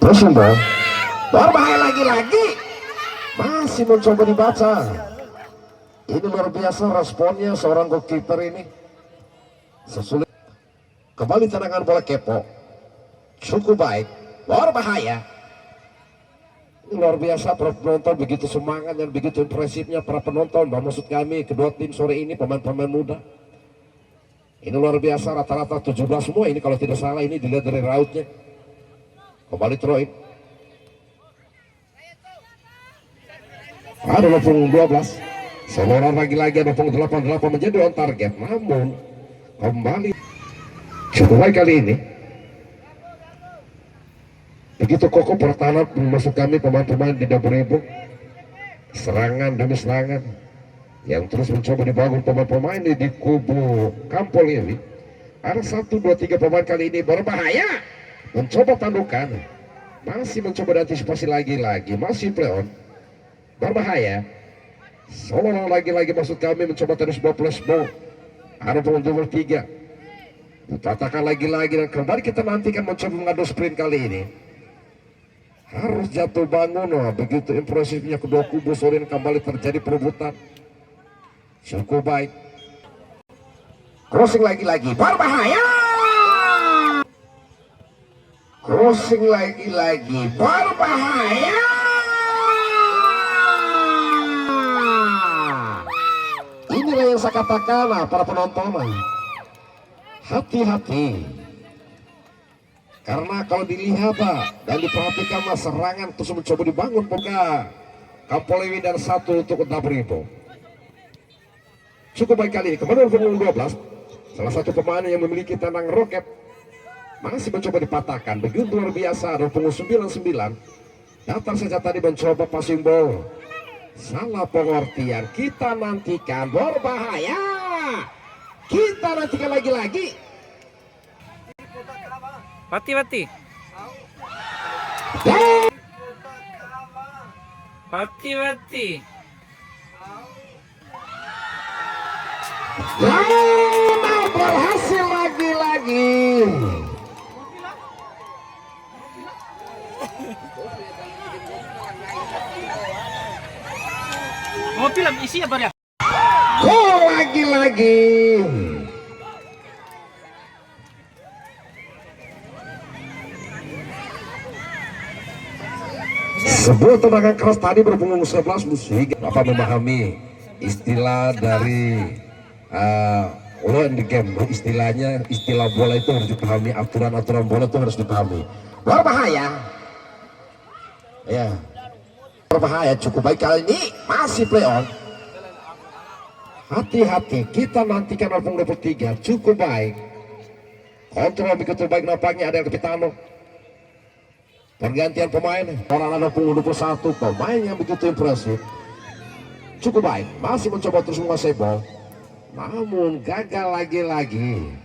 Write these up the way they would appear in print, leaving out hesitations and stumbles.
Terus berbahaya lagi-lagi, masih mencoba dibaca. Ini luar biasa responnya seorang goalkeeper ini. Sesulit kembali tendangan bola kepo, cukup baik, berbahaya. Ini luar biasa para penonton, begitu semangat dan begitu impresifnya para penonton. Maksud kami kedua tim sore ini pemain-pemain muda. Ini luar biasa, rata-rata 17 semua ini kalau tidak salah, ini dilihat dari rautnya. Kembali Troy. Ada punggung 12. Seorang lagi-lagi ada punggung 88 menjadi on target. Namun kembali cukup baik kali ini. Begitu kokoh pertahanan masuk kami pemain-pemain di double ribu. Serangan demi serangan yang terus mencoba dibangun pemain-pemain di kubu Kampol ini. Ada 1, 2, 3 pemain kali ini berbahaya, mencoba tandukan, masih mencoba diantisipasi lagi-lagi, masih play on, berbahaya. Seolah lagi-lagi maksud kami mencoba terus sebuah plus ball. Ada pemain nomor 3 dikatakan lagi-lagi, dan kembali kita nantikan mencoba mengadu sprint kali ini. Harus jatuh bangun. Begitu impresifnya kedua kubu sore ini, kembali terjadi perebutan. Cukup baik, crossing lagi-lagi, berbahaya. Crossing lagi-lagi, berbahaya. Inilah yang saya katakan para penonton, hati-hati. Karena kalau dilihat dan diperhatikan serangan terus mencoba dibangun buka Kapolewi dan 1 untuk Dabripo. Cukup baik kali ini, kemudian punggung 12. Salah satu pemain yang memiliki tenang roket masih mencoba dipatahkan. Begitu luar biasa, ada punggung 99. Datang saja tadi mencoba passing ball. Salah pengertian, kita nantikan, berbahaya. Kita nantikan lagi-lagi. Pati. Berhasil lagi-lagi. Mau film isi apa dia? Lagi-lagi. Sebuah tendangan keras tadi berpunggung 11 musik. Apa memahami istilah dari law in the game, istilahnya, istilah bola itu harus dipahami, aturan-aturan bola itu harus dipahami. Berbahaya. Ya. Berbahaya, cukup baik kali ini, masih play on. Hati-hati, kita nantikan punggung 23, cukup baik. Kontrol begitu baik nampaknya, ada Kapitano. Pergantian pemain, orang ada punggung 21, pemain yang begitu impresif. Cukup baik, masih mencoba terus menguasai bola. Namun gagal lagi-lagi.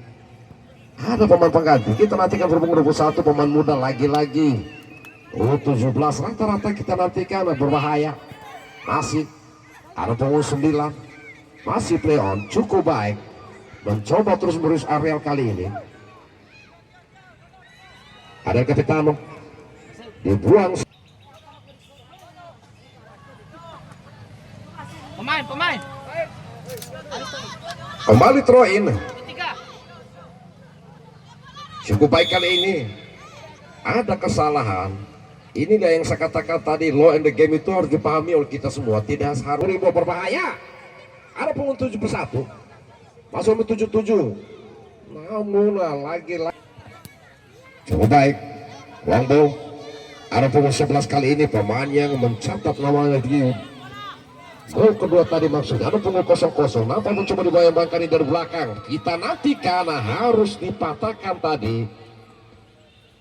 Ada pemain pengganti, kita nantikan punggung 21, pemain muda lagi-lagi. 17 rata-rata kita nantikan, berbahaya. Masih ada punggung 9, masih play on, cukup baik. Mencoba terus merus areal kali ini. Ada Kapitano. Dibuang Pemain. kembali throw in. Cukup baik kali ini. Ada kesalahan. Inilah yang saya katakan tadi, law in the game itu harus dipahami oleh kita semua. Tidak harus ribu berbahaya. Ada punggung 71, masuk 77. Namun lagi-lagi cukup baik. Longbow. Ada punggung 11 kali ini, pemain yang mencatat namanya di gol kedua tadi maksudnya. Ada punggung 00. Nampak mencoba dibayang-bayangkan dari belakang. Kita nantikan, harus dipatahkan tadi.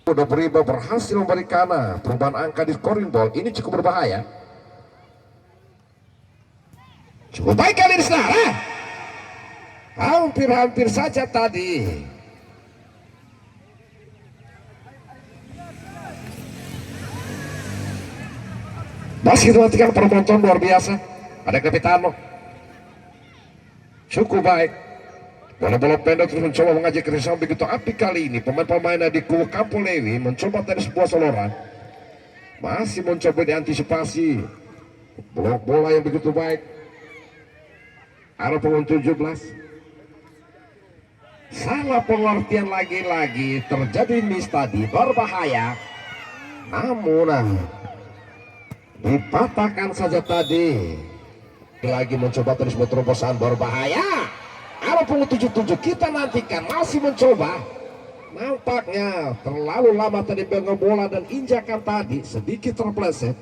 Udah berhasil memberikan perubahan angka di scoring ball. Ini cukup berbahaya. Cukup baik kali ini saudara. Hampir-hampir saja tadi. Masih dimatikan penonton luar biasa. Ada Kapitano. Cukup baik. Bola-bola pendek terus mencoba mengajak ke samping begitu api kali ini. Pemain-pemain di kubu Kapolewi mencoba dari sebuah soloran. Masih mencoba diantisipasi. Blok bola yang begitu baik. Ada pemain 17. Salah pengertian lagi-lagi terjadi miss tadi, berbahaya. Namun dipatahkan saja tadi. Lagi mencoba terus terobosan, berbahaya. Ada pemain 77, kita nantikan masih mencoba. Nampaknya terlalu lama tadi pegang bola dan injakan tadi sedikit terpleset.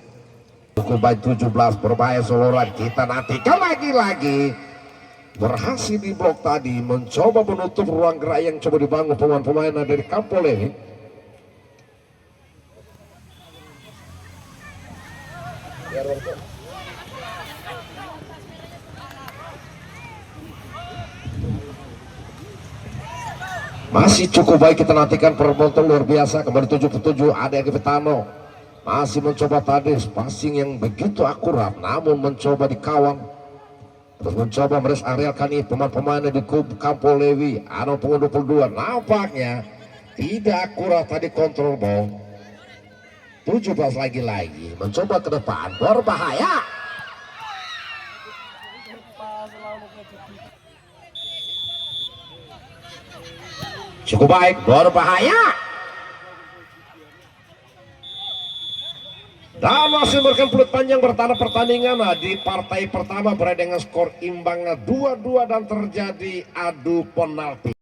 Cukup baik 17, berbahaya Soloran, kita nantikan lagi-lagi. Berhasil di blok tadi, mencoba menutup ruang gerak yang coba dibangun pemain-pemain dari Kampol ini. Masih cukup baik, kita nantikan permonton luar biasa. Kembali 77, ada yang Petano masih mencoba tadi passing yang begitu akurat, namun mencoba dikawal. Terus mencoba meres area kali pemain-pemainnya di Kampol Lewi. Ada pemain 22, nampaknya tidak akurat tadi kontrol ball. 17 lagi-lagi mencoba ke depan, berbahaya. Cukup baik, berbahaya. Dan masih memberikan peluit panjang bertanda pertandingan di partai pertama berada dengan skor imbang 2-2 dan terjadi adu penalti.